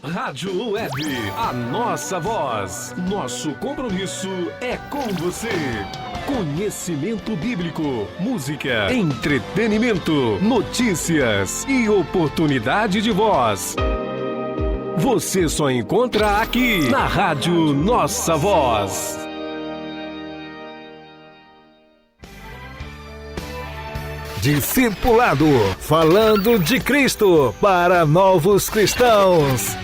Rádio Web, a nossa voz. Nosso compromisso é com você. Conhecimento bíblico, música, entretenimento, notícias e oportunidade de voz. Você só encontra aqui na Rádio Nossa Voz. Discipulado, falando de Cristo para novos cristãos.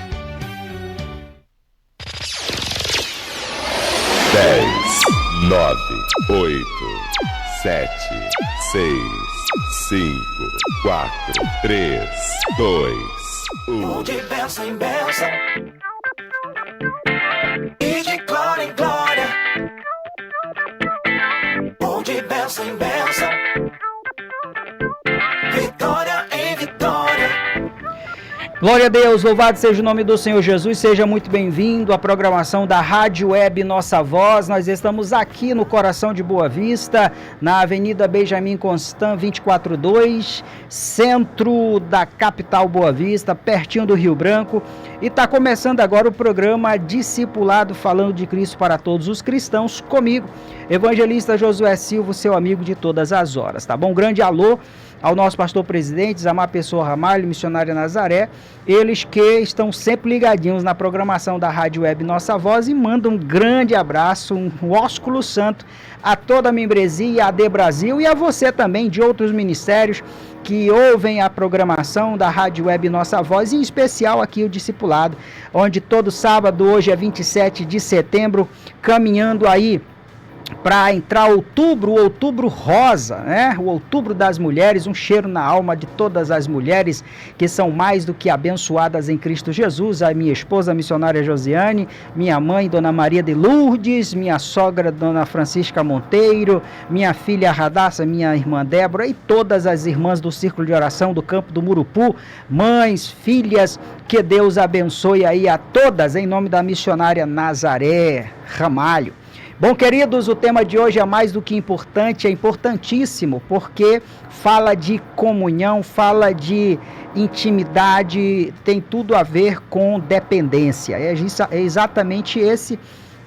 10, 9, 8, 7, 6, 5, 4, 3, 2, 1. De bênção em bênção e de glória em glória. De bênção em bênção, vitória em vitória. Glória a Deus, louvado seja o nome do Senhor Jesus, seja muito bem-vindo à programação da Rádio Web Nossa Voz. Nós estamos aqui no coração de Boa Vista, na Avenida Benjamin Constant 242, centro da capital Boa Vista, pertinho do Rio Branco. E está começando agora o programa Discipulado, falando de Cristo para todos os cristãos, comigo, evangelista Josué Silva, seu amigo de todas as horas, tá bom? Grande alô ao nosso pastor presidente, Zamar Pessoa Ramalho, missionária Nazaré, eles que estão sempre ligadinhos na programação da Rádio Web Nossa Voz, e mandam um grande abraço, um ósculo santo a toda a membresia, a AD Brasil e a você também de outros ministérios que ouvem a programação da Rádio Web Nossa Voz, em especial aqui o Discipulado, onde todo sábado, hoje é 27 de setembro, caminhando aí para entrar outubro, o outubro rosa, né? O outubro das mulheres, um cheiro na alma de todas as mulheres que são mais do que abençoadas em Cristo Jesus. A minha esposa, a missionária Josiane, minha mãe, Dona Maria de Lourdes, minha sogra, Dona Francisca Monteiro, minha filha Radassa, minha irmã Débora e todas as irmãs do Círculo de Oração do Campo do Murupu, mães, filhas, que Deus abençoe aí a todas, em nome da missionária Nazaré Ramalho. Bom, queridos, o tema de hoje é mais do que importante, é importantíssimo, porque fala de comunhão, fala de intimidade, tem tudo a ver com dependência. É exatamente esse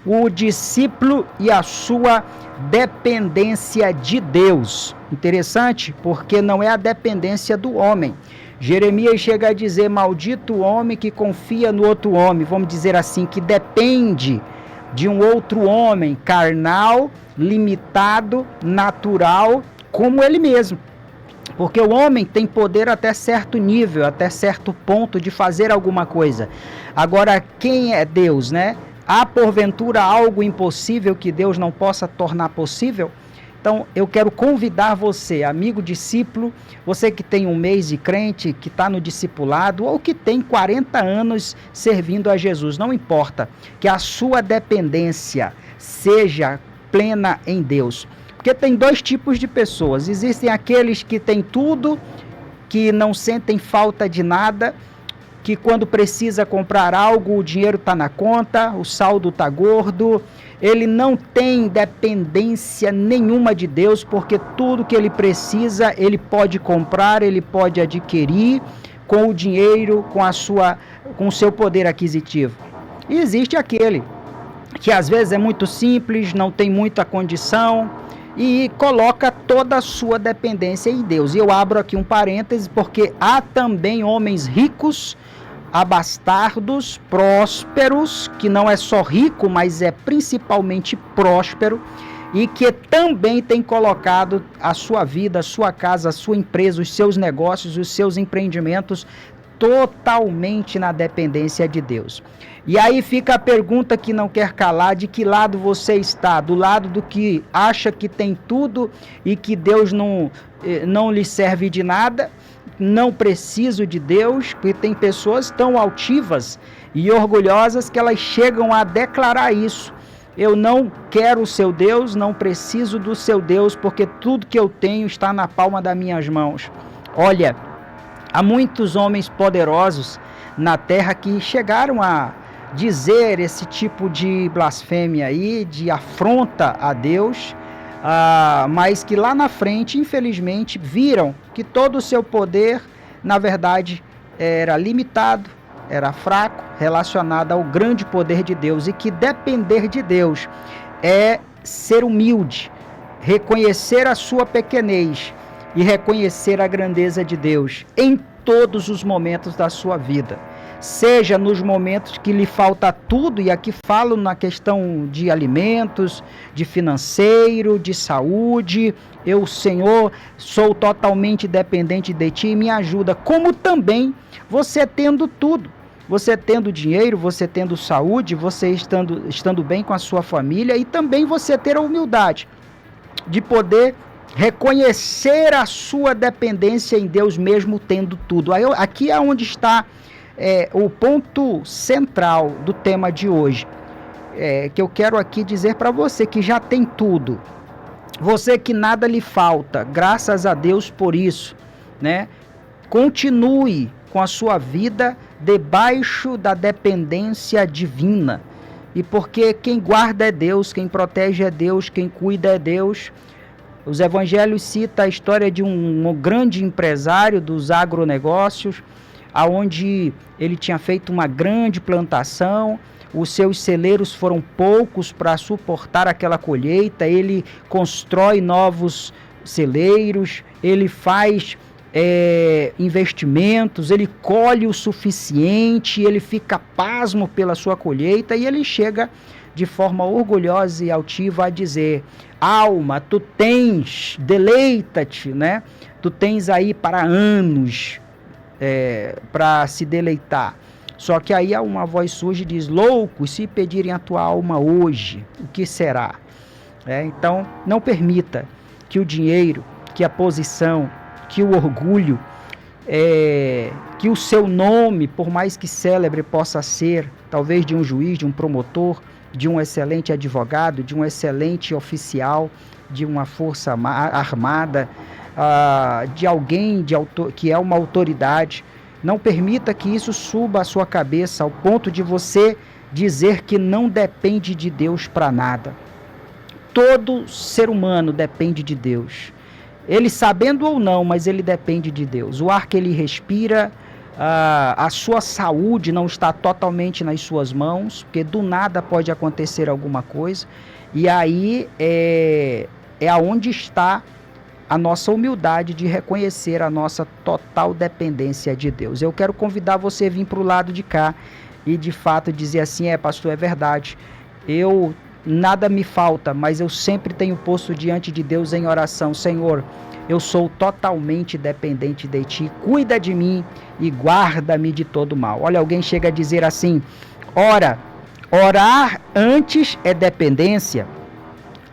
o discípulo e a sua dependência de Deus. Interessante, porque não é a dependência do homem. Jeremias chega a dizer: maldito o homem que confia no outro homem, vamos dizer assim, que depende de um outro homem carnal, limitado, natural, como ele mesmo. Porque o homem tem poder até certo nível, até certo ponto de fazer alguma coisa. Agora, quem é Deus, né? Há porventura algo impossível que Deus não possa tornar possível? Então, eu quero convidar você, amigo discípulo, você que tem um mês de crente, que está no discipulado, ou que tem 40 anos servindo a Jesus, não importa, que a sua dependência seja plena em Deus. Porque tem dois tipos de pessoas: existem aqueles que têm tudo, que não sentem falta de nada, que quando precisa comprar algo, o dinheiro está na conta, o saldo está gordo, ele não tem dependência nenhuma de Deus, porque tudo que ele precisa, ele pode comprar, ele pode adquirir com o dinheiro, com o seu poder aquisitivo. E existe aquele que às vezes é muito simples, não tem muita condição e coloca toda a sua dependência em Deus. E eu abro aqui um parêntese, porque há também homens ricos, abastardos, prósperos, que não é só rico, mas é principalmente próspero, e que também tem colocado a sua vida, a sua casa, a sua empresa, os seus negócios, os seus empreendimentos totalmente na dependência de Deus. E aí fica a pergunta que não quer calar: de que lado você está? Do lado do que acha que tem tudo e que Deus não lhe serve de nada? Não preciso de Deus, porque tem pessoas tão altivas e orgulhosas que elas chegam a declarar isso: eu não quero o seu Deus, não preciso do seu Deus, porque tudo que eu tenho está na palma das minhas mãos. Olha, há muitos homens poderosos na terra que chegaram a dizer esse tipo de blasfêmia aí, de afronta a Deus, mas que lá na frente, infelizmente, viram que todo o seu poder, na verdade, era limitado, era fraco, relacionado ao grande poder de Deus, e que depender de Deus é ser humilde, reconhecer a sua pequenez e reconhecer a grandeza de Deus em todos os momentos da sua vida. Seja nos momentos que lhe falta tudo, e aqui falo na questão de alimentos, de financeiro, de saúde, eu, Senhor, sou totalmente dependente de Ti e me ajuda, como também você tendo tudo, você tendo dinheiro, você tendo saúde, você estando bem com a sua família, e também você ter a humildade de poder reconhecer a sua dependência em Deus mesmo tendo tudo. Aqui é onde está o ponto central do tema de hoje, que eu quero aqui dizer para você que já tem tudo, você que nada lhe falta, graças a Deus por isso, né? Continue com a sua vida debaixo da dependência divina, e porque quem guarda é Deus, quem protege é Deus, quem cuida é Deus. Os evangelhos citam a história de um grande empresário dos agronegócios, aonde ele tinha feito uma grande plantação, os seus celeiros foram poucos para suportar aquela colheita, ele constrói novos celeiros, ele faz investimentos, ele colhe o suficiente, ele fica pasmo pela sua colheita, e ele chega de forma orgulhosa e altiva a dizer: alma, tu tens, deleita-te, né? Tu tens aí para anos para se deleitar. Só que aí uma voz surge e diz: louco, se pedirem a tua alma hoje, o que será? Então, não permita que o dinheiro, que a posição, que o orgulho, que o seu nome, por mais que célebre possa ser, talvez de um juiz, de um promotor, de um excelente advogado, de um excelente oficial, de uma força armada, de alguém que é uma autoridade, não permita que isso suba a sua cabeça ao ponto de você dizer que não depende de Deus para nada. Todo ser humano depende de Deus. Ele sabendo ou não, mas ele depende de Deus. O ar que ele respira, a sua saúde não está totalmente nas suas mãos, porque do nada pode acontecer alguma coisa. E aí é aonde está a nossa humildade de reconhecer a nossa total dependência de Deus. Eu quero convidar você a vir para o lado de cá e de fato dizer assim: pastor, é verdade, nada me falta, mas eu sempre tenho posto diante de Deus em oração: Senhor, eu sou totalmente dependente de Ti, cuida de mim e guarda-me de todo mal. Olha, alguém chega a dizer assim: orar antes é dependência,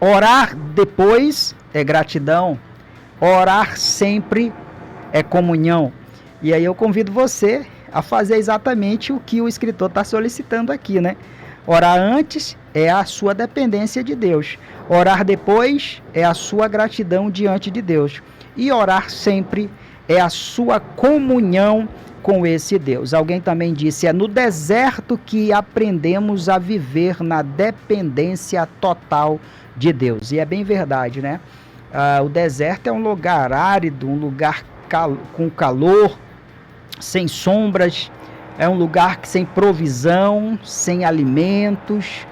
orar depois é gratidão, orar sempre é comunhão. E aí eu convido você a fazer exatamente o que o escritor está solicitando aqui, né? Orar antes é a sua dependência de Deus. Orar depois é a sua gratidão diante de Deus. E orar sempre é a sua comunhão com esse Deus. Alguém também disse: é no deserto que aprendemos a viver na dependência total de Deus. E é bem verdade, né? O deserto é um lugar árido, um lugar com calor, sem sombras, é um lugar sem provisão, sem alimentos,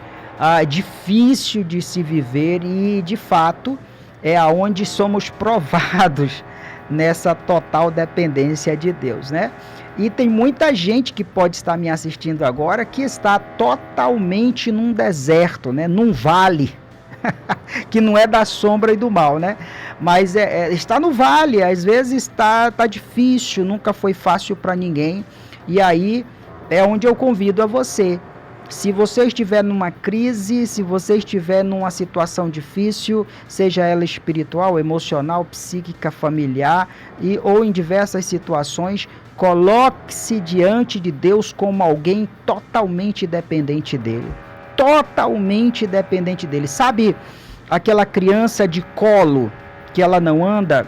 difícil de se viver, e de fato é aonde somos provados nessa total dependência de Deus, né? E tem muita gente que pode estar me assistindo agora que está totalmente num deserto, né? Num vale, que não é da sombra e do mal, né? Mas está no vale, às vezes está difícil, nunca foi fácil para ninguém. E aí é onde eu convido a você: se você estiver numa crise, se você estiver numa situação difícil, seja ela espiritual, emocional, psíquica, familiar, ou em diversas situações, coloque-se diante de Deus como alguém totalmente dependente dele. Totalmente dependente dele. Sabe aquela criança de colo que ela não anda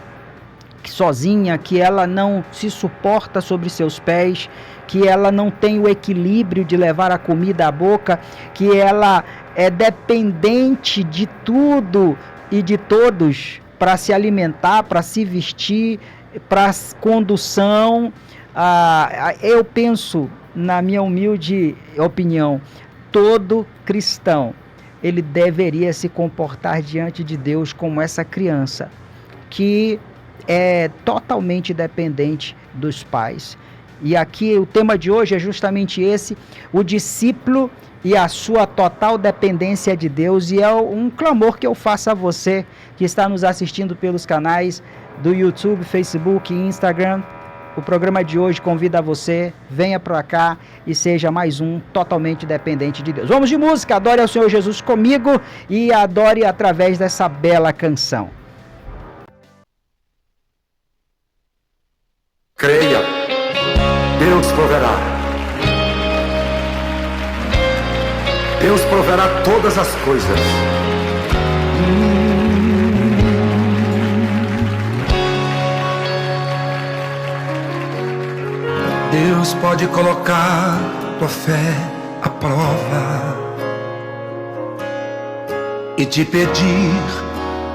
sozinha, que ela não se suporta sobre seus pés, que ela não tem o equilíbrio de levar a comida à boca, que ela é dependente de tudo e de todos para se alimentar, para se vestir, para condução. Eu penso na minha humilde opinião, todo cristão, ele deveria se comportar diante de Deus como essa criança, que é totalmente dependente dos pais. E aqui o tema de hoje é justamente esse, o discípulo e a sua total dependência de Deus. E é um clamor que eu faço a você que está nos assistindo pelos canais do YouTube, Facebook e Instagram. O programa de hoje convida você, venha para cá e seja mais um totalmente dependente de Deus. Vamos de música, adore ao Senhor Jesus comigo e adore através dessa bela canção. Creia, Deus proverá. Deus proverá todas as coisas. Deus pode colocar tua fé à prova e te pedir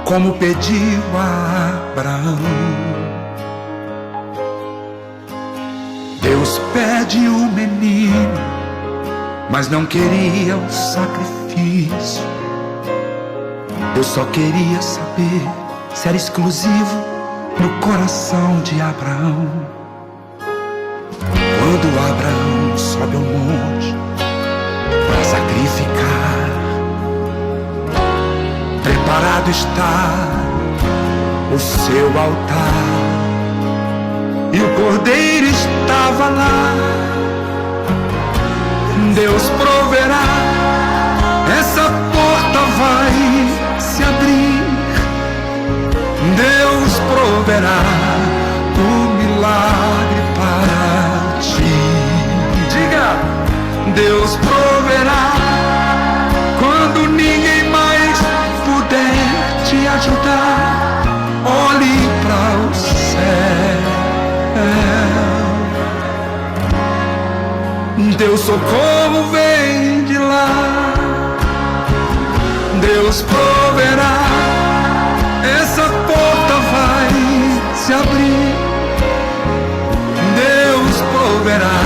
como pediu a Abraão. Deus pede o menino, mas não queria o sacrifício. Deus só queria saber se era exclusivo no coração de Abraão. Quando Abraão sobe ao monte para sacrificar, preparado está o seu altar, e o cordeiro estava lá. Deus proverá, essa porta vai se abrir. Deus proverá o milagre para ti. Diga, Deus proverá quando ninguém mais puder te ajudar. Olhe para o céu. Teu socorro vem de lá. Deus proverá, essa porta vai se abrir. Deus proverá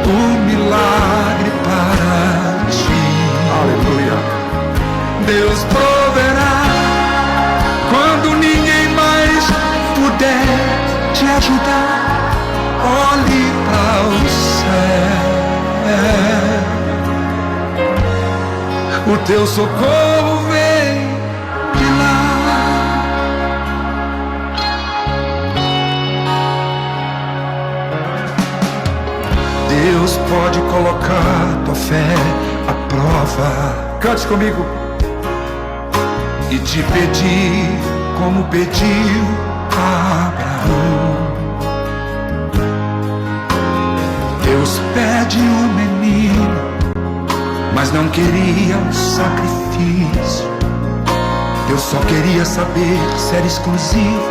o milagre para ti. Aleluia. Deus proverá quando ninguém mais puder te ajudar. Olhe para o céu. O teu socorro vem de lá. Deus pode colocar tua fé à prova. Cante comigo. E te pedir como pediu a Abraão. Deus pede o menino, mas não queria um sacrifício. Deus só queria saber se era exclusivo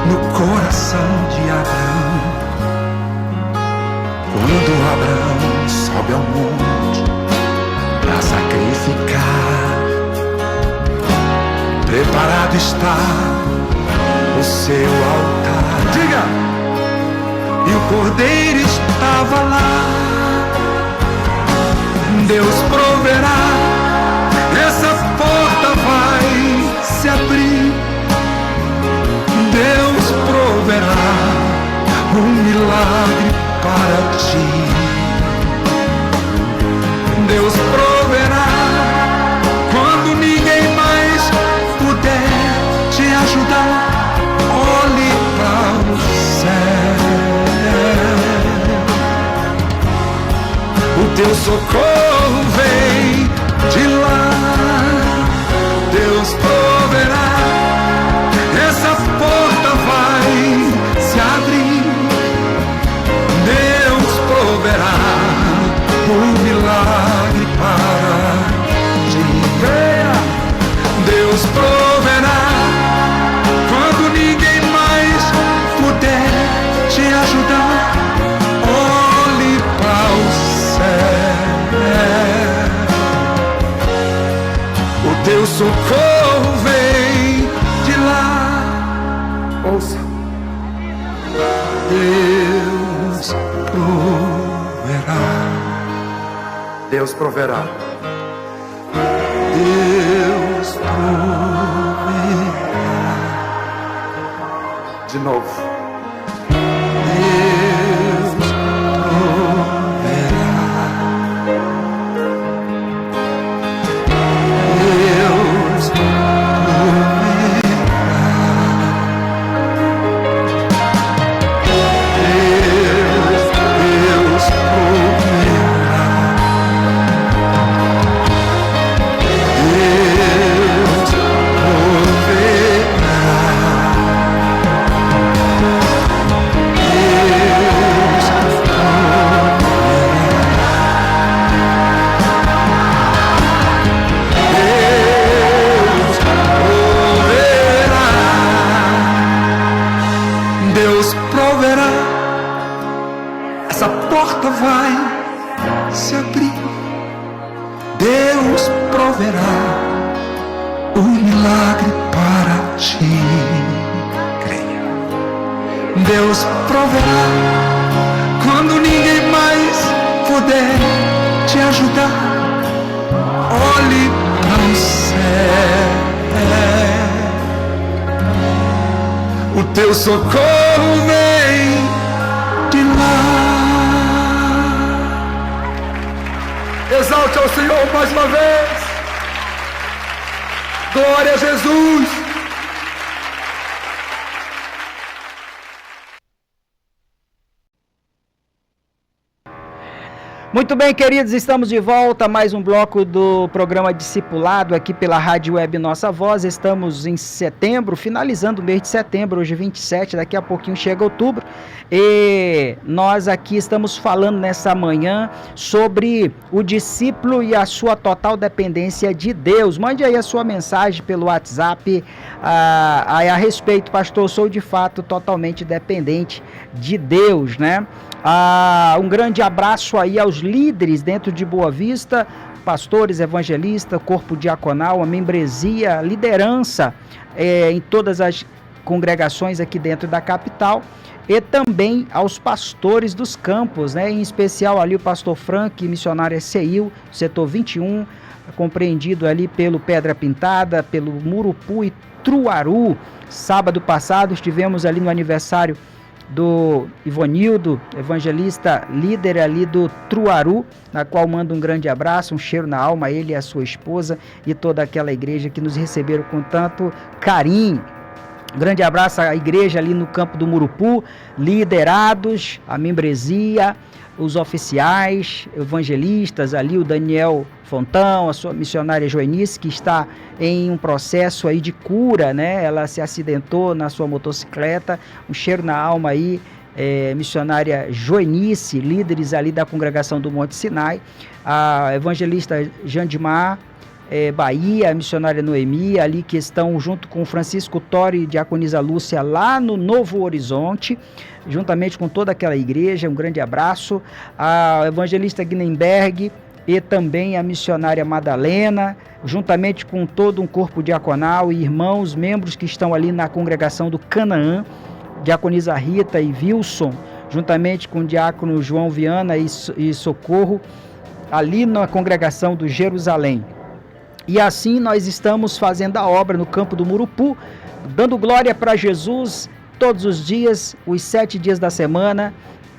no coração de Abraão. Quando Abraão sobe ao monte para sacrificar, preparado está o seu altar. Diga! E o cordeiro estava lá. Deus proverá, essa porta vai se abrir. Deus proverá um milagre para ti. Deus proverá quando ninguém mais puder te ajudar. Olhe para o céu. O teu socorro vem de lá. Deus proverá, essa porta vai se abrir. Deus proverá um milagre para ti. Deus proverá quando ninguém mais puder te ajudar. Olhe para o céu. O teu socorro vem de lá. Ouça. Deus proverá. Deus proverá. Deus proverá. De novo. Deus proverá. Deus proverá. Essa porta vai se abrir. Deus proverá o milagre para ti. Creia. Deus proverá quando ninguém mais puder te ajudar. Olhe para o céu. O teu socorro vem de lá. Exalte ao Senhor mais uma vez. Glória a Jesus. Muito bem, queridos, estamos de volta a mais um bloco do programa Discipulado aqui pela Rádio Web Nossa Voz. Estamos em setembro, finalizando o mês de setembro, hoje 27, daqui a pouquinho chega outubro. E nós aqui estamos falando nessa manhã sobre o discípulo e a sua total dependência de Deus. Mande aí a sua mensagem pelo WhatsApp a respeito, pastor, sou de fato totalmente dependente de Deus, né? Um grande abraço aí aos líderes dentro de Boa Vista, pastores, evangelistas, corpo diaconal, a membresia, a liderança em todas as congregações aqui dentro da capital, e também aos pastores dos campos, né? Em especial ali o pastor Frank, missionário SEIU, setor 21, compreendido ali pelo Pedra Pintada, pelo Murupu e Truaru. Sábado passado estivemos ali no aniversário do Ivonildo, evangelista líder ali do Truaru, na qual mando um grande abraço, um cheiro na alma, ele e a sua esposa e toda aquela igreja que nos receberam com tanto carinho. Um grande abraço à igreja ali no campo do Murupu, liderados, a membresia, os oficiais, evangelistas ali, o Daniel Fontão, a sua missionária Joenice, que está em um processo aí de cura, né? Ela se acidentou na sua motocicleta, um cheiro na alma aí, missionária Joenice, líderes ali da congregação do Monte Sinai, a evangelista Jandimar, Bahia, a missionária Noemi, ali que estão junto com Francisco Tori e Diaconisa Lúcia lá no Novo Horizonte, juntamente com toda aquela igreja, um grande abraço, a evangelista Guinenberg e também a missionária Madalena, juntamente com todo um corpo diaconal e irmãos, membros que estão ali na congregação do Canaã, Diaconisa Rita e Wilson, juntamente com o diácono João Viana e Socorro, ali na congregação do Jerusalém. E assim nós estamos fazendo a obra no campo do Murupu, dando glória para Jesus todos os dias, os 7 dias da semana,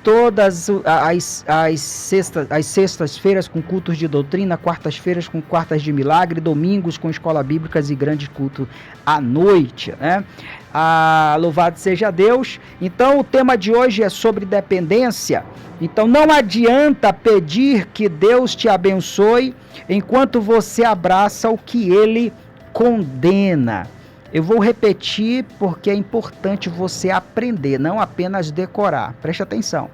todas as sextas-feiras com cultos de doutrina, quartas-feiras com quartas de milagre, domingos com escola bíblicas e grande culto à noite, né? Louvado seja Deus. Então o tema de hoje é sobre dependência. Então não adianta pedir que Deus te abençoe enquanto você abraça o que Ele condena. Eu vou repetir porque é importante você aprender, não apenas decorar. Preste atenção.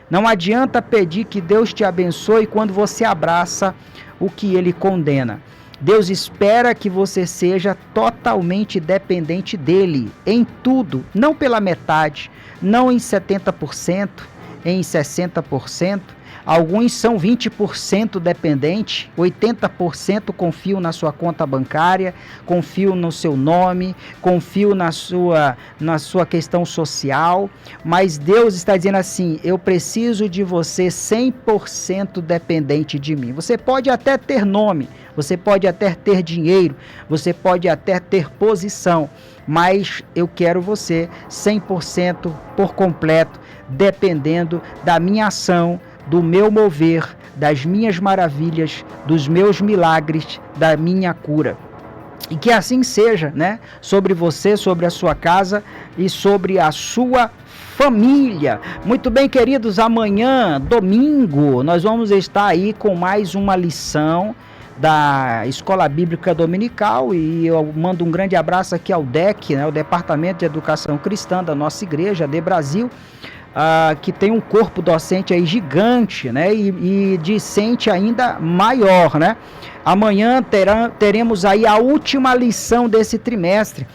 Não adianta pedir que Deus te abençoe quando você abraça o que Ele condena. Deus espera que você seja totalmente dependente dEle, em tudo, não pela metade, não em 70%, em 60%, alguns são 20% dependentes, 80% confiam na sua conta bancária, confiam no seu nome, confiam na sua questão social, mas Deus está dizendo assim: eu preciso de você 100% dependente de mim. Você pode até ter nome, você pode até ter dinheiro, você pode até ter posição, mas eu quero você 100% por completo, dependendo da minha ação, do meu mover, das minhas maravilhas, dos meus milagres, da minha cura. E que assim seja, né? Sobre você, sobre a sua casa e sobre a sua família. Muito bem, queridos, amanhã, domingo, nós vamos estar aí com mais uma lição da Escola Bíblica Dominical, e eu mando um grande abraço aqui ao DEC, né, o Departamento de Educação Cristã da nossa igreja, de Brasil, que tem um corpo docente aí gigante, né, e discente ainda maior, né. Amanhã teremos aí a última lição desse trimestre.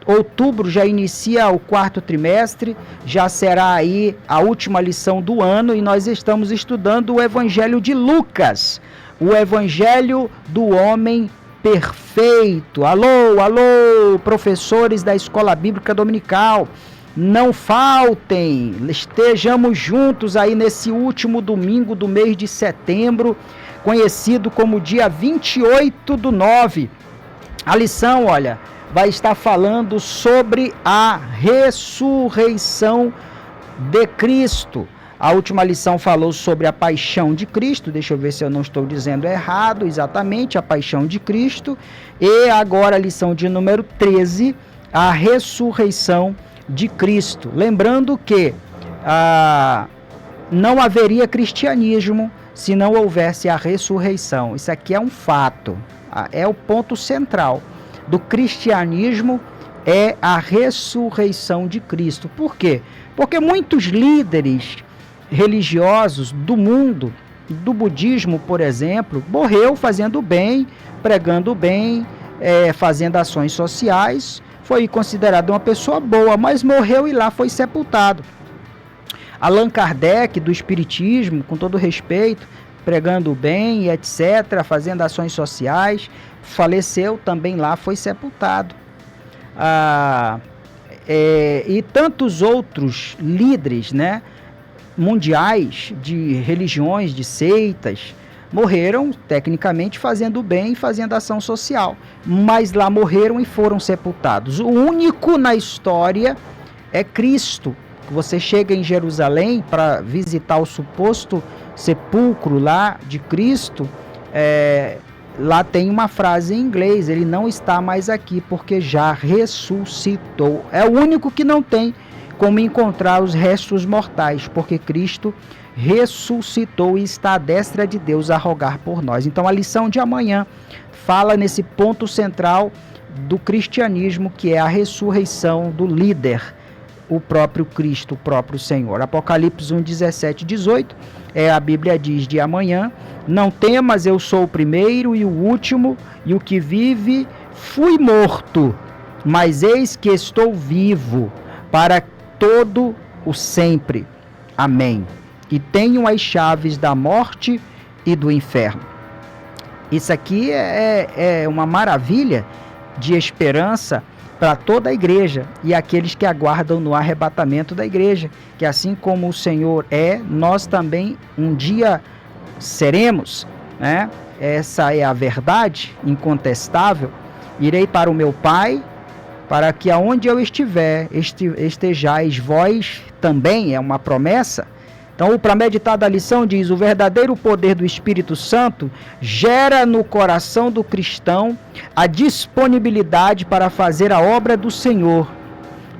Outubro já inicia o 4º trimestre, já será aí a última lição do ano, e nós estamos estudando o Evangelho de Lucas, o Evangelho do homem perfeito. Alô, professores da Escola Bíblica Dominical, não faltem, estejamos juntos aí nesse último domingo do mês de setembro, conhecido como dia 28/9. A lição, olha, vai estar falando sobre a ressurreição de Cristo. A última lição falou sobre a paixão de Cristo, deixa eu ver se eu não estou dizendo errado, exatamente, a paixão de Cristo. E agora a lição de número 13, a ressurreição de Cristo. Lembrando que não haveria cristianismo se não houvesse a ressurreição. Isso aqui é um fato, é o ponto central do cristianismo, é a ressurreição de Cristo. Por quê? Porque muitos líderes religiosos do mundo, do budismo, por exemplo, morreu fazendo bem, pregando bem, fazendo ações sociais, foi considerado uma pessoa boa, mas morreu e lá foi sepultado. Allan Kardec, do Espiritismo, com todo respeito, pregando bem, etc., fazendo ações sociais, faleceu também lá, foi sepultado. E tantos outros líderes, né, mundiais de religiões, de seitas, morreram tecnicamente fazendo bem e fazendo ação social, mas lá morreram e foram sepultados. O único na história é Cristo. Você chega em Jerusalém para visitar o suposto sepulcro lá de Cristo, lá tem uma frase em inglês: ele não está mais aqui porque já ressuscitou. É o único que não tem como encontrar os restos mortais, porque Cristo ressuscitou e está à destra de Deus a rogar por nós. Então a lição de amanhã fala nesse ponto central do cristianismo, que é a ressurreição do líder, o próprio Cristo, o próprio Senhor. Apocalipse 1, 17, 18, a Bíblia diz de amanhã: não temas, eu sou o primeiro e o último, e o que vive. Fui morto, mas eis que estou vivo para todo o sempre. Amém. E tenho as chaves da morte e do inferno. Isso aqui é uma maravilha de esperança para toda a igreja e aqueles que aguardam no arrebatamento da igreja, que assim como o Senhor nós também um dia seremos, né? Essa é a verdade incontestável. Irei para o meu Pai, para que aonde eu estiver, estejais vós também, é uma promessa. Então, para meditar da lição diz: o verdadeiro poder do Espírito Santo gera no coração do cristão a disponibilidade para fazer a obra do Senhor.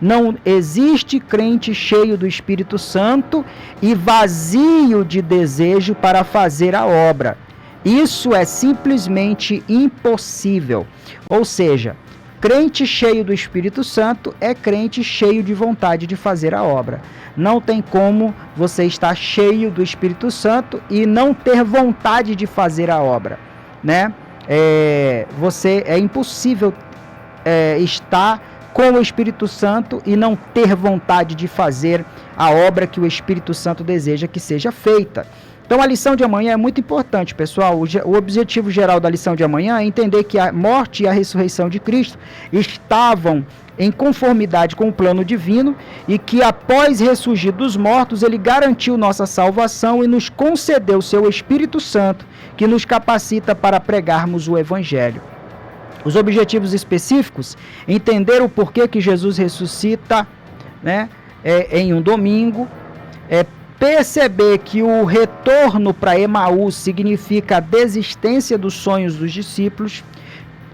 Não existe crente cheio do Espírito Santo e vazio de desejo para fazer a obra. Isso é simplesmente impossível. Ou seja, crente cheio do Espírito Santo é crente cheio de vontade de fazer a obra. Não tem como você estar cheio do Espírito Santo e não ter vontade de fazer a obra, né? É impossível estar com o Espírito Santo e não ter vontade de fazer a obra que o Espírito Santo deseja que seja feita. Então a lição de amanhã é muito importante, pessoal. O objetivo geral da lição de amanhã é entender que a morte e a ressurreição de Cristo estavam em conformidade com o plano divino e que após ressurgir dos mortos, ele garantiu nossa salvação e nos concedeu o seu Espírito Santo, que nos capacita para pregarmos o Evangelho. Os objetivos específicos: entender o porquê que Jesus ressuscita, né, em um domingo, perceber que o retorno para Emaús significa a desistência dos sonhos dos discípulos.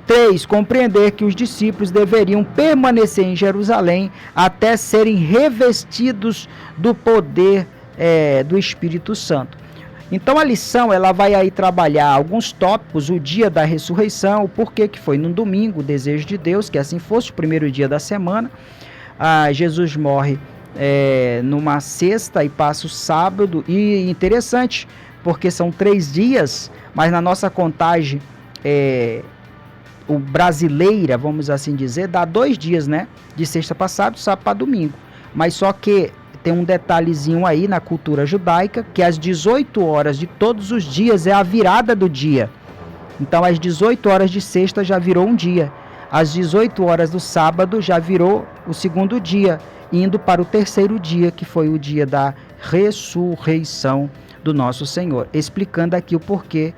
3. Compreender que os discípulos deveriam permanecer em Jerusalém até serem revestidos do poder do Espírito Santo. Então a lição ela vai aí trabalhar alguns tópicos: o dia da ressurreição, o porquê que foi no domingo, o desejo de Deus que assim fosse, o primeiro dia da semana. Jesus morre numa sexta e passa o sábado, e interessante, porque são 3 dias, mas na nossa contagem o brasileira, vamos assim dizer, dá 2 dias, né? De sexta para sábado, sábado para domingo. Mas só que tem um detalhezinho aí na cultura judaica, que às 18 horas de todos os dias é a virada do dia. Então às 18 horas de sexta já virou um dia. Às 18 horas do sábado já virou o segundo dia, indo para o terceiro dia, que foi o dia da ressurreição do nosso Senhor. Explicando aqui o porquê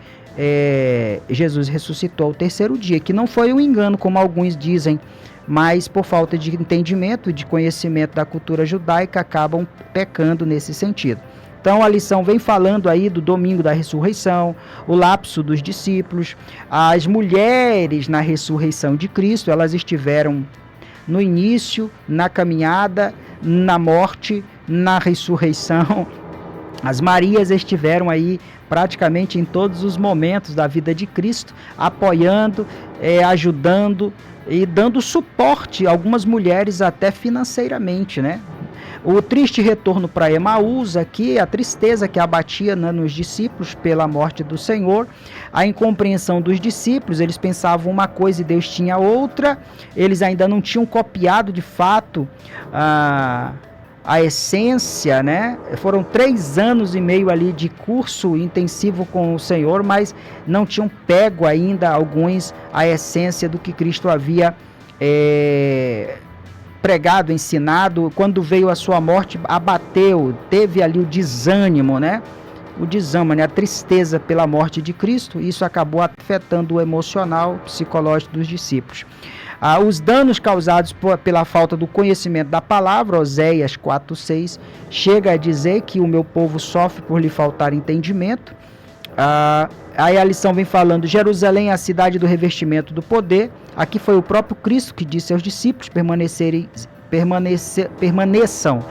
Jesus ressuscitou ao terceiro dia, que não foi um engano, como alguns dizem, mas por falta de entendimento e de conhecimento da cultura judaica, acabam pecando nesse sentido. Então a lição vem falando aí do domingo da ressurreição, o lapso dos discípulos, as mulheres na ressurreição de Cristo, elas estiveram no início, na caminhada, na morte, na ressurreição. As Marias estiveram aí praticamente em todos os momentos da vida de Cristo, apoiando, ajudando e dando suporte a algumas mulheres até financeiramente, né? O triste retorno para Emaús aqui, a tristeza que abatia, né, nos discípulos pela morte do Senhor, a incompreensão dos discípulos, eles pensavam uma coisa e Deus tinha outra, eles ainda não tinham copiado de fato a essência, né? Foram 3 anos e meio ali de curso intensivo com o Senhor, mas não tinham pego ainda alguns a essência do que Cristo havia pregado, ensinado. Quando veio a sua morte, abateu, teve ali o desânimo, né? O desânimo, né? A tristeza pela morte de Cristo. Isso acabou afetando o emocional, psicológico dos discípulos. Os danos causados pela falta do conhecimento da palavra, Oséias 4:6, chega a dizer que o meu povo sofre por lhe faltar entendimento. Aí a lição vem falando: Jerusalém é a cidade do revestimento do poder. Aqui foi o próprio Cristo que disse aos discípulos permaneçam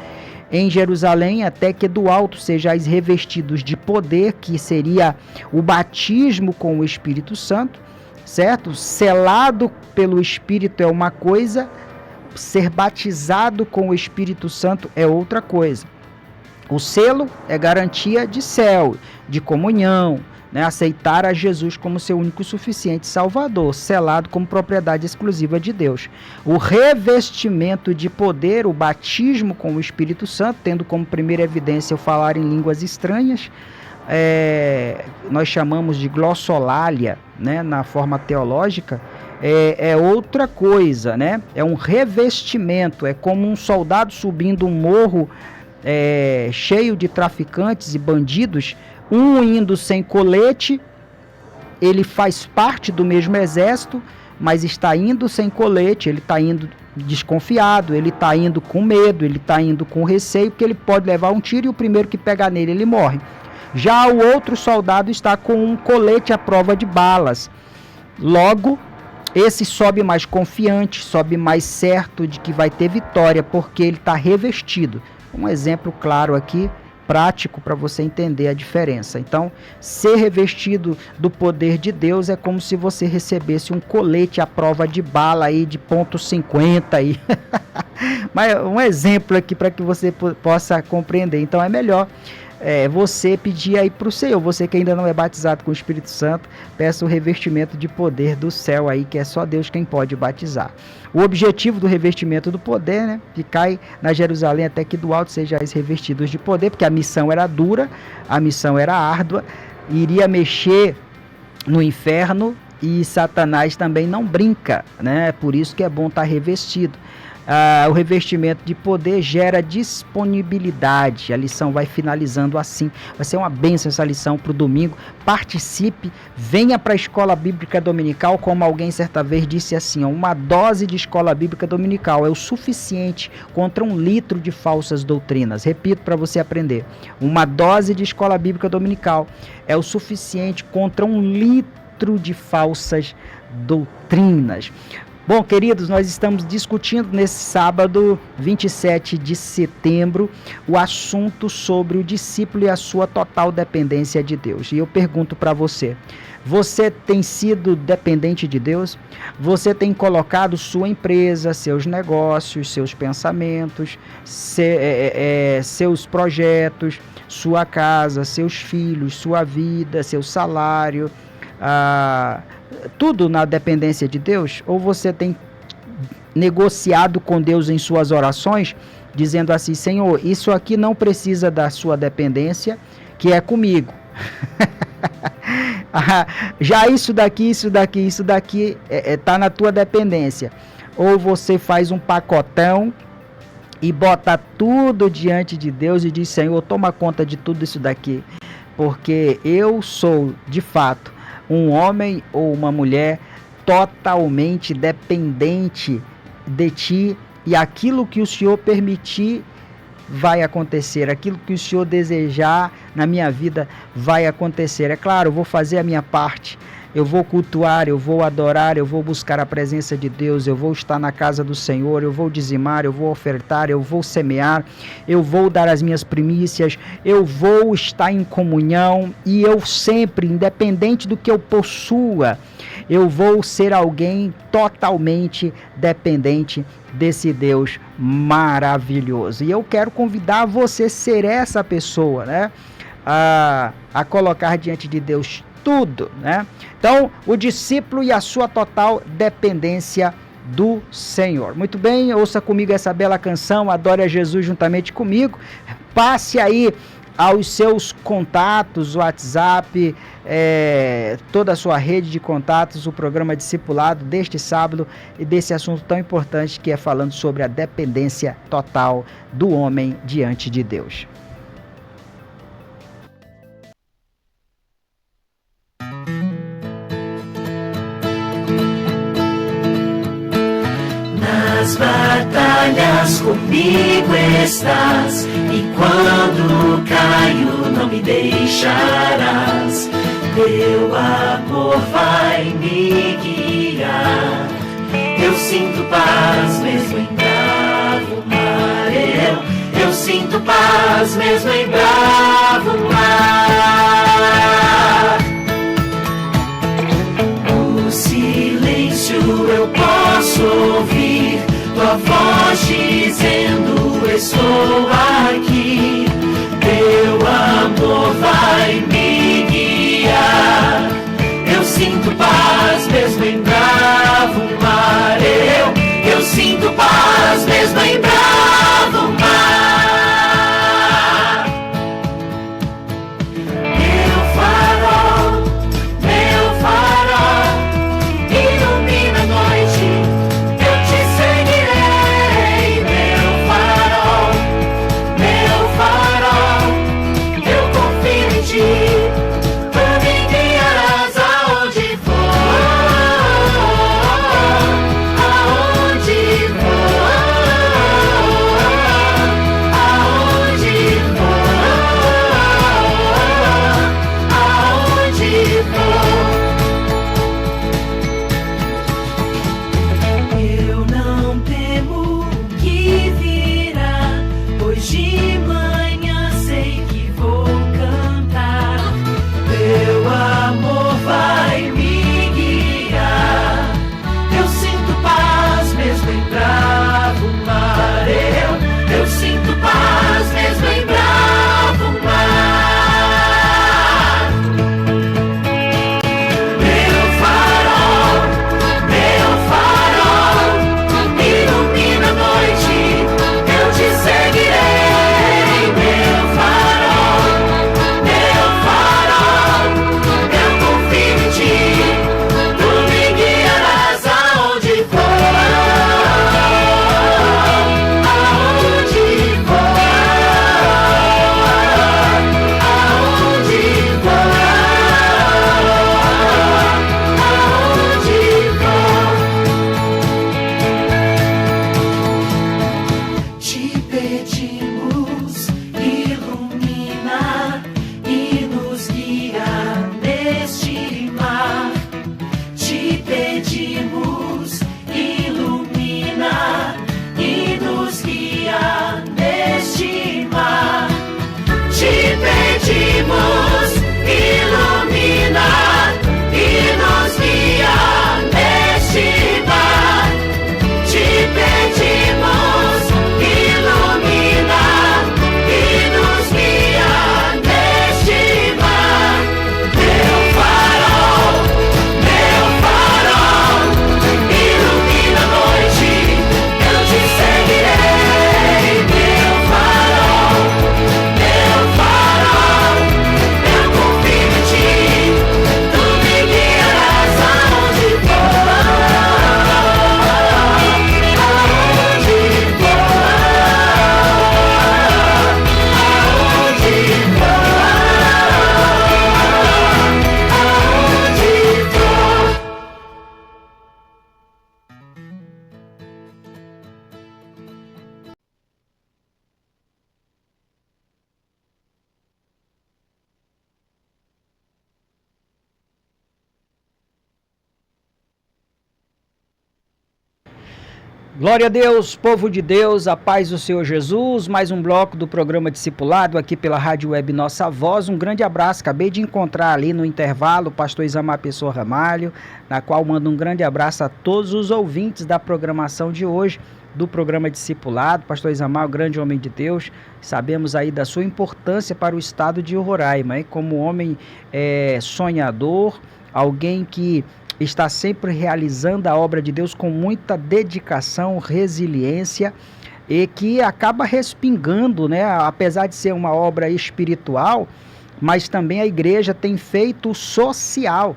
em Jerusalém até que do alto sejais revestidos de poder, que seria o batismo com o Espírito Santo, certo? Selado pelo Espírito é uma coisa, ser batizado com o Espírito Santo é outra coisa. O selo é garantia de céu, de comunhão, né? Aceitar a Jesus como seu único e suficiente Salvador, selado como propriedade exclusiva de Deus. O revestimento de poder, o batismo com o Espírito Santo, tendo como primeira evidência o falar em línguas estranhas, nós chamamos de glossolalia, né? Na forma teológica, é outra coisa, né? É um revestimento, é como um soldado subindo um morro cheio de traficantes e bandidos, um indo sem colete, ele faz parte do mesmo exército, mas está indo sem colete, ele está indo desconfiado, ele está indo com medo, ele está indo com receio, porque ele pode levar um tiro e o primeiro que pegar nele, ele morre. Já o outro soldado está com um colete à prova de balas. Logo, esse sobe mais confiante, sobe mais certo de que vai ter vitória, porque ele está revestido. Um exemplo claro aqui, prático, para você entender a diferença. Então, ser revestido do poder de Deus é como se você recebesse um colete à prova de bala aí de .50 aí. Mas um exemplo aqui para que você possa compreender. Então, é melhor você pedir aí para o Senhor, você que ainda não é batizado com o Espírito Santo, peça o revestimento de poder do céu aí, que é só Deus quem pode batizar. O objetivo do revestimento do poder, né? Ficai na Jerusalém até que do alto sejais revestidos de poder, porque a missão era dura, a missão era árdua, iria mexer no inferno, e Satanás também não brinca, né? Por isso que é bom estar revestido. O revestimento de poder gera disponibilidade. A lição vai finalizando assim. Vai ser uma bênção essa lição para o domingo. Participe, venha para a escola bíblica dominical, como alguém certa vez disse assim, uma dose de escola bíblica dominical é o suficiente contra 1 litro de falsas doutrinas. Repito para você aprender. Uma dose de escola bíblica dominical é o suficiente contra 1 litro de falsas doutrinas. Bom, queridos, nós estamos discutindo nesse sábado, 27 de setembro, o assunto sobre o discípulo e a sua total dependência de Deus. E eu pergunto para você, você tem sido dependente de Deus? Você tem colocado sua empresa, seus negócios, seus pensamentos, seus projetos, sua casa, seus filhos, sua vida, seu salário, tudo na dependência de Deus? Ou você tem negociado com Deus em suas orações, dizendo assim, Senhor, isso aqui não precisa da sua dependência, que é comigo. Já isso daqui está na tua dependência. Ou você faz um pacotão e bota tudo diante de Deus e diz, Senhor, toma conta de tudo isso daqui, porque eu sou, de fato, um homem ou uma mulher totalmente dependente de ti, e aquilo que o Senhor permitir vai acontecer, aquilo que o Senhor desejar na minha vida vai acontecer. É claro, eu vou fazer a minha parte, eu vou cultuar, eu vou adorar, eu vou buscar a presença de Deus, eu vou estar na casa do Senhor, eu vou dizimar, eu vou ofertar, eu vou semear, eu vou dar as minhas primícias, eu vou estar em comunhão, e eu sempre, independente do que eu possua, eu vou ser alguém totalmente dependente desse Deus maravilhoso. E eu quero convidar você a ser essa pessoa, né? A colocar diante de Deus tudo, né? Então, o discípulo e a sua total dependência do Senhor. Muito bem, ouça comigo essa bela canção, adore a Jesus juntamente comigo. Passe aí aos seus contatos, WhatsApp, toda a sua rede de contatos, o programa Discipulado deste sábado e desse assunto tão importante que é falando sobre a dependência total do homem diante de Deus. Nas batalhas comigo estás, e quando caio não me deixarás. Teu amor vai me guiar. Eu sinto paz mesmo em bravo mar. Eu sinto paz mesmo em bravo mar. No silêncio eu posso ouvir tua voz dizendo, estou aqui. Teu amor vai me guiar. Eu sinto paz mesmo em bravo mar. Eu sinto paz mesmo em bravo mar. Meu farol, ilumina a noite. Eu te seguirei, meu farol, Glória a Deus, povo de Deus, a paz do Senhor Jesus, mais um bloco do programa Discipulado aqui pela Rádio Web Nossa Voz. Um grande abraço, acabei de encontrar ali no intervalo o pastor Isamar Pessoa Ramalho, na qual mando um grande abraço a todos os ouvintes da programação de hoje, do programa Discipulado. Pastor Isamar, o grande homem de Deus, sabemos aí da sua importância para o estado de Roraima, hein? Como homem sonhador, alguém que está sempre realizando a obra de Deus com muita dedicação, resiliência, e que acaba respingando, né? Apesar de ser uma obra espiritual, mas também a igreja tem feito social.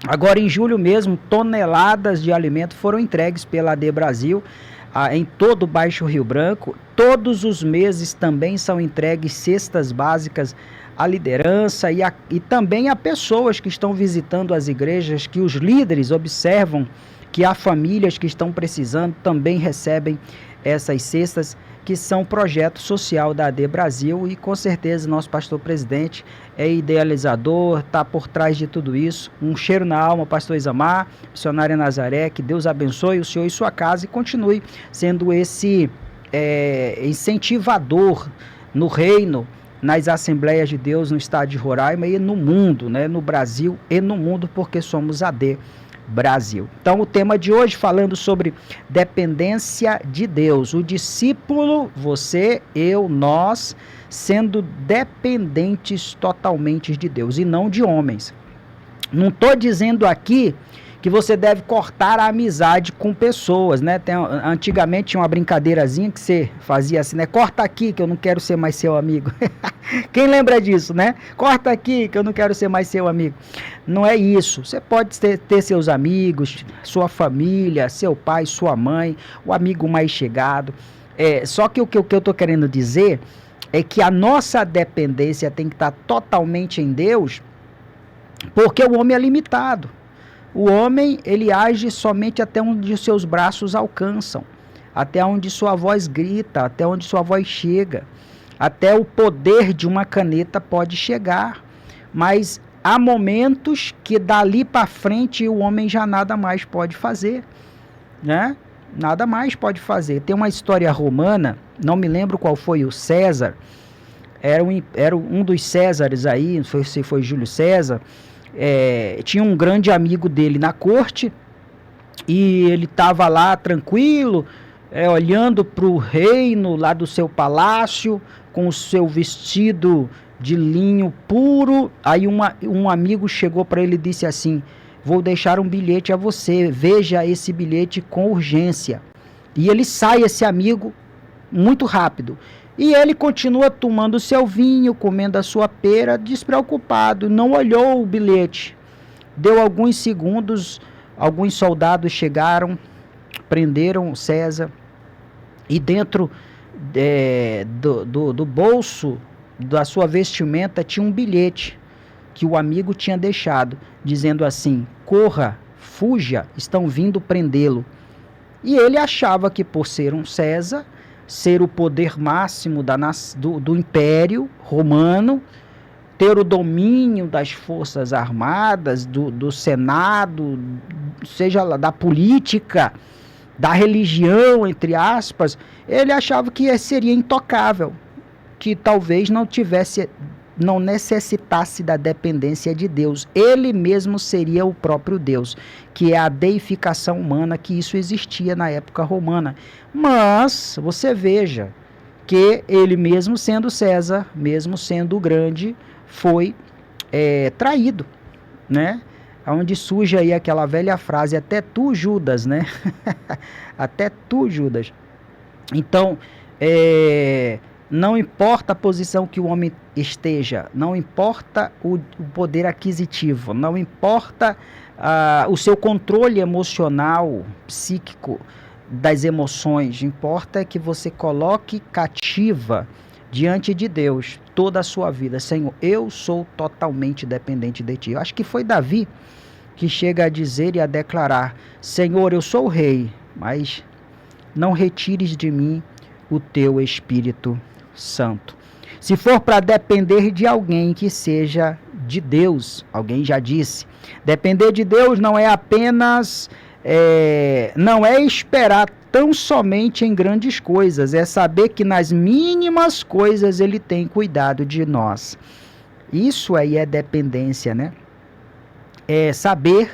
Agora em julho mesmo, toneladas de alimento foram entregues pela AD Brasil em todo o Baixo Rio Branco. Todos os meses também são entregues cestas básicas à liderança e também a pessoas que estão visitando as igrejas, que os líderes observam que há famílias que estão precisando, também recebem essas cestas, que são projeto social da AD Brasil, e com certeza nosso pastor presidente é idealizador, está por trás de tudo isso. Um cheiro na alma, pastor Isamar, missionária Nazaré, que Deus abençoe o senhor e sua casa e continue sendo esse incentivador no reino, nas Assembleias de Deus no estado de Roraima e no mundo, né? No Brasil e no mundo, porque somos AD Brasil. Então o tema de hoje falando sobre dependência de Deus, o discípulo, você, eu, nós, sendo dependentes totalmente de Deus e não de homens. Não estou dizendo aqui que você deve cortar a amizade com pessoas, né? Antigamente tinha uma brincadeirazinha que você fazia assim, né? Corta aqui que eu não quero ser mais seu amigo. Quem lembra disso, né? Corta aqui que eu não quero ser mais seu amigo. Não é isso. Você pode ter seus amigos, sua família, seu pai, sua mãe, o amigo mais chegado. Só que o que eu estou querendo dizer é que a nossa dependência tem que estar totalmente em Deus, porque o homem é limitado. O homem, ele age somente até onde os seus braços alcançam, até onde sua voz grita, até onde sua voz chega, até o poder de uma caneta pode chegar. Mas há momentos que dali para frente o homem já nada mais pode fazer, né? Nada mais pode fazer. Tem uma história romana, não me lembro qual foi o César, era um dos Césares aí, não sei se foi Júlio César. Tinha um grande amigo dele na corte e ele estava lá tranquilo, olhando para o reino lá do seu palácio, com o seu vestido de linho puro. Aí um amigo chegou para ele e disse assim: vou deixar um bilhete a você, veja esse bilhete com urgência. E ele sai, esse amigo, muito rápido. E ele continua tomando seu vinho, comendo a sua pera, despreocupado, não olhou o bilhete. Deu alguns segundos, alguns soldados chegaram, prenderam César, e dentro do bolso da sua vestimenta tinha um bilhete que o amigo tinha deixado, dizendo assim: corra, fuja, estão vindo prendê-lo. E ele achava que por ser um César, ser o poder máximo do Império Romano, ter o domínio das forças armadas, do Senado, seja lá, da política, da religião, entre aspas, ele achava que seria intocável, que talvez não necessitasse da dependência de Deus. Ele mesmo seria o próprio Deus, que é a deificação humana, que isso existia na época romana. Mas você veja que ele, mesmo sendo César, mesmo sendo grande, foi traído, né? Onde surge aí aquela velha frase: até tu, Judas, né? Até tu, Judas. Então, não importa a posição que o homem esteja, não importa o poder aquisitivo, não importa o seu controle emocional, psíquico das emoções, importa que você coloque cativa diante de Deus toda a sua vida. Senhor, eu sou totalmente dependente de Ti. Eu acho que foi Davi que chega a dizer e a declarar: Senhor, eu sou o rei, mas não retires de mim o Teu Espírito Santo. Se for para depender de alguém, que seja de Deus. Alguém já disse: depender de Deus não é apenas não é esperar tão somente em grandes coisas, é saber que nas mínimas coisas Ele tem cuidado de nós. Isso aí é dependência, né? É saber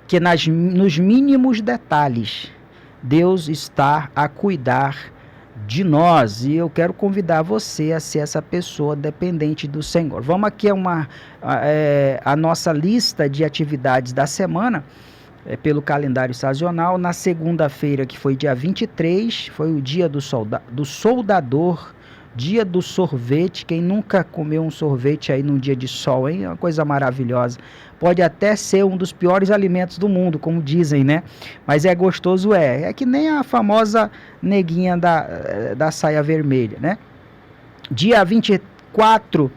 que nos mínimos detalhes Deus está a cuidar de nós, e eu quero convidar você a ser essa pessoa dependente do Senhor. Vamos aqui a nossa lista de atividades da semana, pelo calendário sazonal. Na segunda-feira, que foi dia 23, foi o dia do soldador, dia do sorvete. Quem nunca comeu um sorvete aí num dia de sol, hein? É uma coisa maravilhosa. Pode até ser um dos piores alimentos do mundo, como dizem, né? Mas é gostoso, é que nem a famosa neguinha da saia vermelha, né? Dia 24,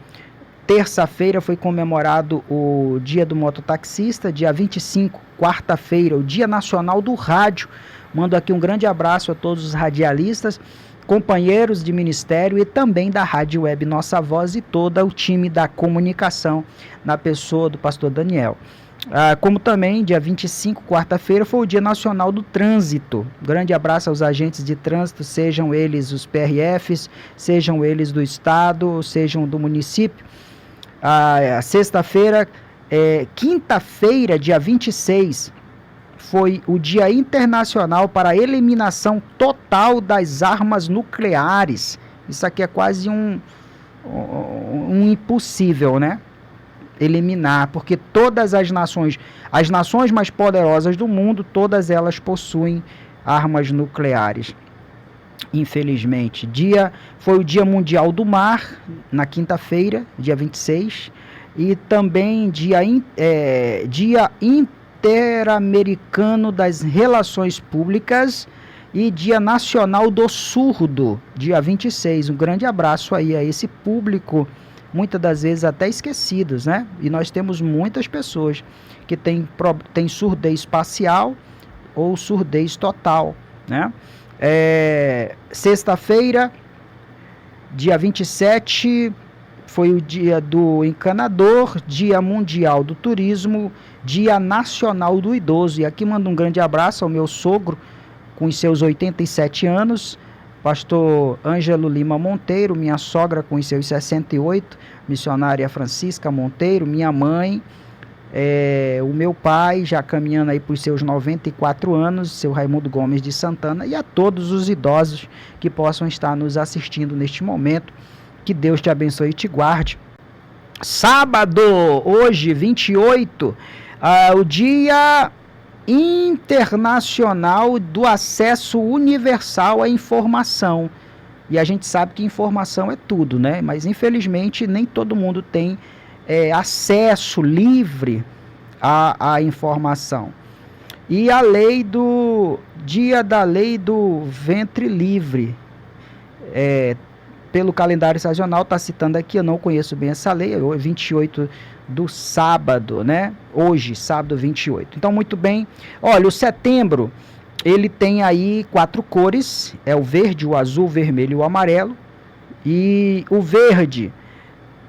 terça-feira, foi comemorado o dia do mototaxista. Dia 25, quarta-feira, o Dia Nacional do Rádio. Mando aqui um grande abraço a todos os radialistas, companheiros de ministério e também da Rádio Web Nossa Voz e todo o time da comunicação, na pessoa do pastor Daniel. Como também, dia 25, quarta-feira, foi o Dia Nacional do Trânsito. Grande abraço aos agentes de trânsito, sejam eles os PRFs, sejam eles do estado, sejam do município. Sexta-feira, quinta-feira, dia 26, foi o Dia Internacional para a Eliminação Total das Armas Nucleares. Isso aqui é quase um impossível, né? Eliminar, porque todas as nações mais poderosas do mundo, todas elas possuem armas nucleares. Infelizmente. Foi o Dia Mundial do Mar, na quinta-feira, dia 26, e também Dia Interamericano das Relações Públicas e Dia Nacional do Surdo, dia 26. Um grande abraço aí a esse público, muitas das vezes até esquecidos, né? E nós temos muitas pessoas que têm surdez parcial ou surdez total, né? Sexta-feira, dia 27, foi o Dia do Encanador, Dia Mundial do Turismo, Dia Nacional do Idoso. E aqui mando um grande abraço ao meu sogro, com os seus 87 anos, pastor Ângelo Lima Monteiro, minha sogra com os seus 68, missionária Francisca Monteiro, minha mãe, o meu pai já caminhando aí para os seus 94 anos, seu Raimundo Gomes de Santana, e a todos os idosos que possam estar nos assistindo neste momento. Que Deus te abençoe e te guarde. Sábado, hoje, 28, o Dia Internacional do Acesso Universal à Informação. E a gente sabe que informação é tudo, né? Mas infelizmente nem todo mundo tem acesso livre à informação. E a Dia da Lei do Ventre Livre, pelo calendário sazonal, está citando aqui, eu não conheço bem essa lei, é 28 do sábado, né? Hoje, sábado 28. Então, muito bem. Olha, o setembro, ele tem aí 4 cores, é o verde, o azul, o vermelho e o amarelo. E o verde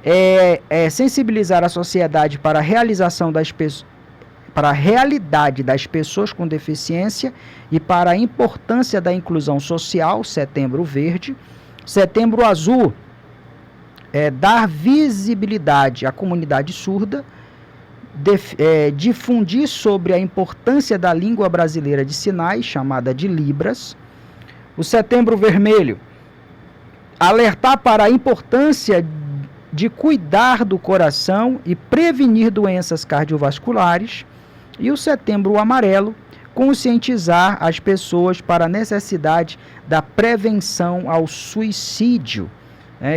é sensibilizar a sociedade para a realização para a realidade das pessoas com deficiência e para a importância da inclusão social, setembro verde. Setembro azul é dar visibilidade à comunidade surda, difundir sobre a importância da língua brasileira de sinais, chamada de Libras. O setembro vermelho, alertar para a importância de cuidar do coração e prevenir doenças cardiovasculares. E o setembro amarelo, conscientizar as pessoas para a necessidade da prevenção ao suicídio.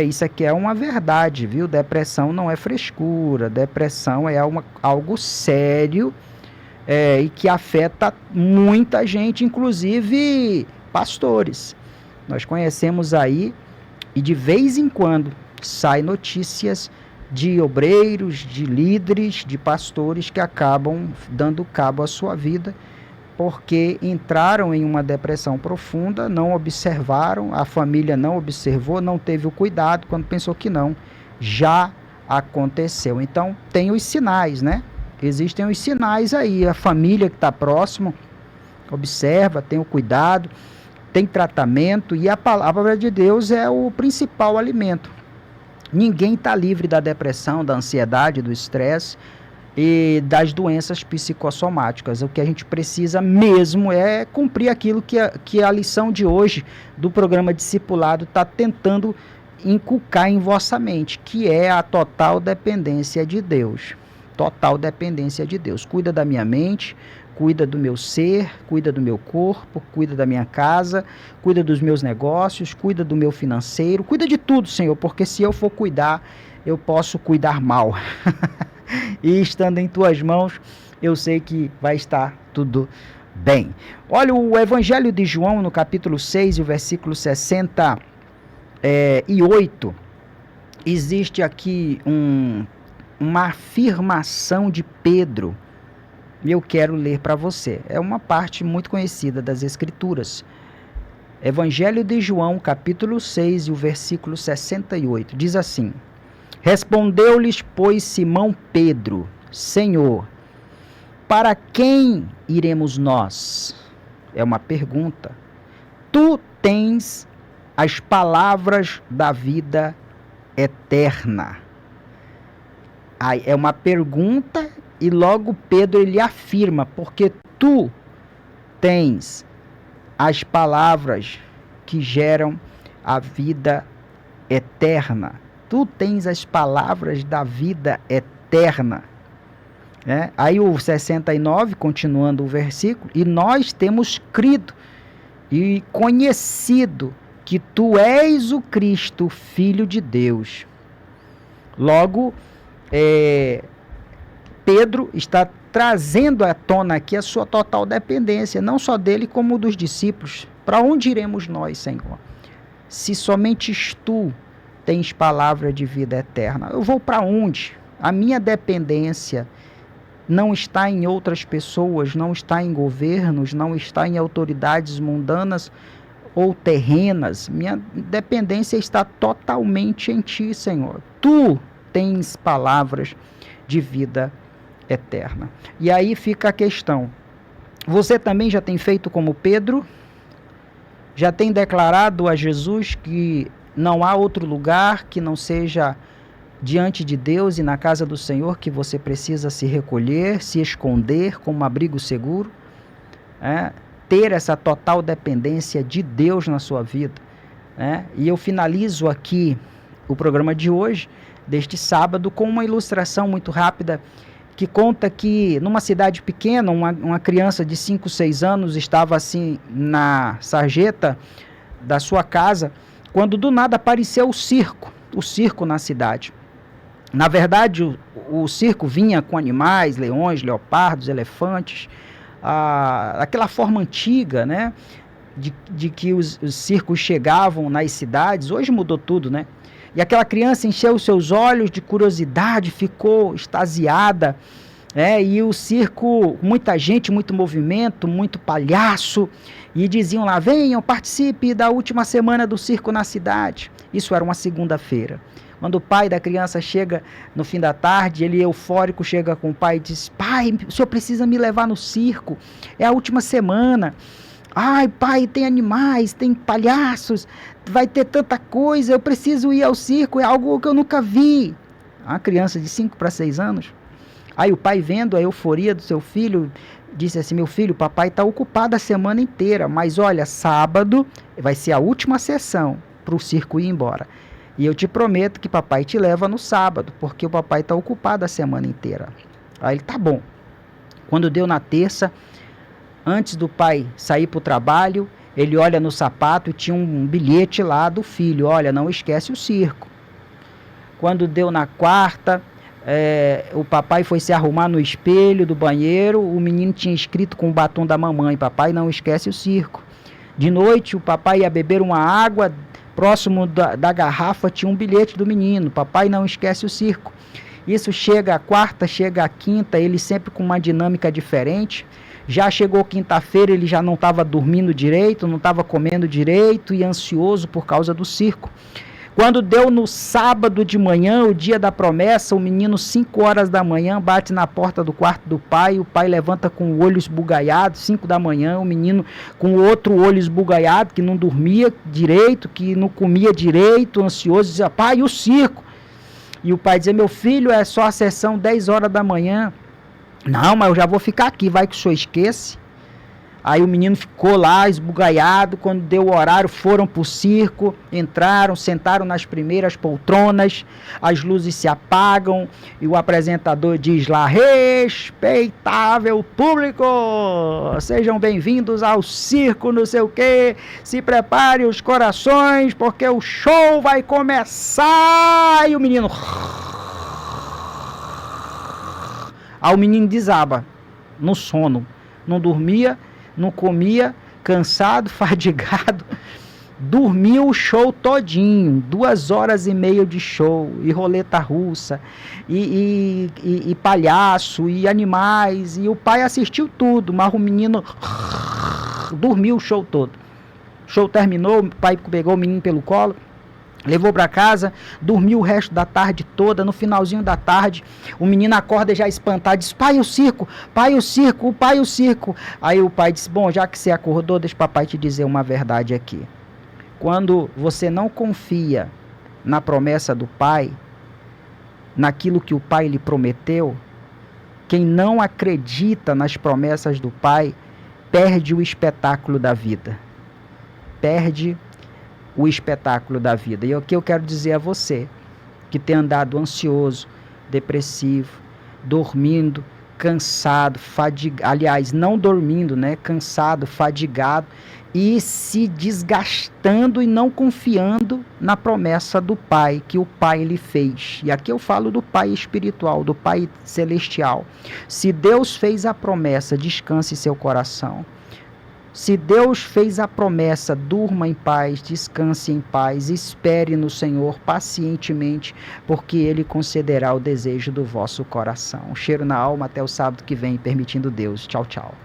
Isso aqui é uma verdade, viu? Depressão não é frescura, depressão é algo sério e que afeta muita gente, inclusive pastores. Nós conhecemos aí, e de vez em quando saem notícias de obreiros, de líderes, de pastores que acabam dando cabo à sua vida porque entraram em uma depressão profunda, não observaram, a família não observou, não teve o cuidado, quando pensou que não, já aconteceu. Então, tem os sinais, né? Existem os sinais aí, a família que está próximo, observa, tem o cuidado, tem tratamento, e a palavra de Deus é o principal alimento. Ninguém está livre da depressão, da ansiedade, do estresse e das doenças psicossomáticas. O que a gente precisa mesmo é cumprir aquilo que a lição de hoje do programa Discipulado está tentando inculcar em vossa mente, que é a total dependência de Deus. Total dependência de Deus. Cuida da minha mente, cuida do meu ser, cuida do meu corpo, cuida da minha casa, cuida dos meus negócios, cuida do meu financeiro, cuida de tudo, Senhor, porque se eu for cuidar, eu posso cuidar mal. E estando em tuas mãos, eu sei que vai estar tudo bem. Olha, o Evangelho de João, no capítulo 6, o versículo 68, existe aqui uma afirmação de Pedro, e eu quero ler para você. É uma parte muito conhecida das Escrituras. Evangelho de João, capítulo 6, e o versículo 68, diz assim: respondeu-lhes, pois, Simão Pedro: Senhor, para quem iremos nós? É uma pergunta. Tu tens as palavras da vida eterna. Aí é uma pergunta e logo Pedro ele afirma, porque tu tens as palavras que geram a vida eterna. Tu tens as palavras da vida eterna. Aí o 69, continuando o versículo, e nós temos crido e conhecido que tu és o Cristo, Filho de Deus. Logo, Pedro está trazendo à tona aqui a sua total dependência, não só dele como dos discípulos. Para onde iremos nós, Senhor? Se somente tu tens palavra de vida eterna, eu vou para onde? A minha dependência não está em outras pessoas, não está em governos, não está em autoridades mundanas ou terrenas. Minha dependência está totalmente em ti, Senhor. Tu tens palavras de vida eterna. E aí fica a questão: você também já tem feito como Pedro? Já tem declarado a Jesus que não há outro lugar que não seja diante de Deus e na casa do Senhor que você precisa se recolher, se esconder como um abrigo seguro? Ter essa total dependência de Deus na sua vida. E eu finalizo aqui o programa de hoje, deste sábado, com uma ilustração muito rápida que conta que numa cidade pequena, uma criança de 5, 6 anos estava assim na sarjeta da sua casa, quando do nada apareceu o circo na cidade. Na verdade, o circo vinha com animais, leões, leopardos, elefantes, aquela forma antiga, né, de que os circos chegavam nas cidades. Hoje mudou tudo, né? E aquela criança encheu os seus olhos de curiosidade, ficou extasiada, e o circo, muita gente, muito movimento, muito palhaço, e diziam lá: venham, participe da última semana do circo na cidade. Isso era uma segunda-feira. Quando o pai da criança chega no fim da tarde, ele eufórico chega com o pai e diz: pai, o senhor precisa me levar no circo, é a última semana. Ai, pai, tem animais, tem palhaços, vai ter tanta coisa, eu preciso ir ao circo, é algo que eu nunca vi. Uma criança de 5 para 6 anos. Aí o pai, vendo a euforia do seu filho, disse assim: meu filho, papai está ocupado a semana inteira, mas olha, sábado vai ser a última sessão para o circo ir embora. E eu te prometo que papai te leva no sábado, porque o papai está ocupado a semana inteira. Aí ele: tá bom. Quando deu na terça, antes do pai sair para o trabalho, ele olha no sapato e tinha um bilhete lá do filho: olha, não esquece o circo. Quando deu na quarta, o papai foi se arrumar no espelho do banheiro, o menino tinha escrito com o batom da mamãe: papai, não esquece o circo. De noite, o papai ia beber uma água, próximo da garrafa tinha um bilhete do menino: papai, não esquece o circo. Isso chega a quarta, chega a quinta, ele sempre com uma dinâmica diferente. Já chegou quinta-feira, ele já não estava dormindo direito, não estava comendo direito e ansioso por causa do circo. Quando deu no sábado de manhã, o dia da promessa, o menino 5 horas da manhã bate na porta do quarto do pai, o pai levanta com o olho esbugalhado, 5 da manhã, o menino com o outro olho esbugalhado, que não dormia direito, que não comia direito, ansioso, dizia: pai, e o circo? E o pai dizia: meu filho, é só a sessão 10 horas da manhã. Não, mas eu já vou ficar aqui, vai que o senhor esquece. Aí o menino ficou lá esbugalhado. Quando deu o horário, foram pro circo, entraram, sentaram nas primeiras poltronas, as luzes se apagam e o apresentador diz lá: respeitável público, sejam bem-vindos ao circo não sei o que, se prepare os corações porque o show vai começar. E o menino... Aí o menino desaba no sono, não dormia, não comia, cansado, fadigado, dormiu o show todinho, 2h30 de show, e roleta russa, e palhaço, e animais, e o pai assistiu tudo, mas o menino dormiu o show todo. O show terminou, o pai pegou o menino pelo colo, levou para casa, dormiu o resto da tarde toda. No finalzinho da tarde, o menino acorda já espantado, diz: pai, o circo, pai, o circo, pai, o circo. Aí o pai disse: bom, já que você acordou, deixa o papai te dizer uma verdade aqui. Quando você não confia na promessa do pai, naquilo que o pai lhe prometeu, quem não acredita nas promessas do pai, perde o espetáculo da vida. Perde o espetáculo da vida. E o que eu quero dizer a você, que tem andado ansioso, depressivo, dormindo, cansado, fadigado, aliás, não dormindo, né? Cansado, fadigado, e se desgastando e não confiando na promessa do Pai, que o Pai lhe fez. E aqui eu falo do Pai espiritual, do Pai celestial. Se Deus fez a promessa, descanse seu coração. Se Deus fez a promessa, durma em paz, descanse em paz, espere no Senhor pacientemente, porque Ele concederá o desejo do vosso coração. Um cheiro na alma, até o sábado que vem, permitindo Deus. Tchau, tchau.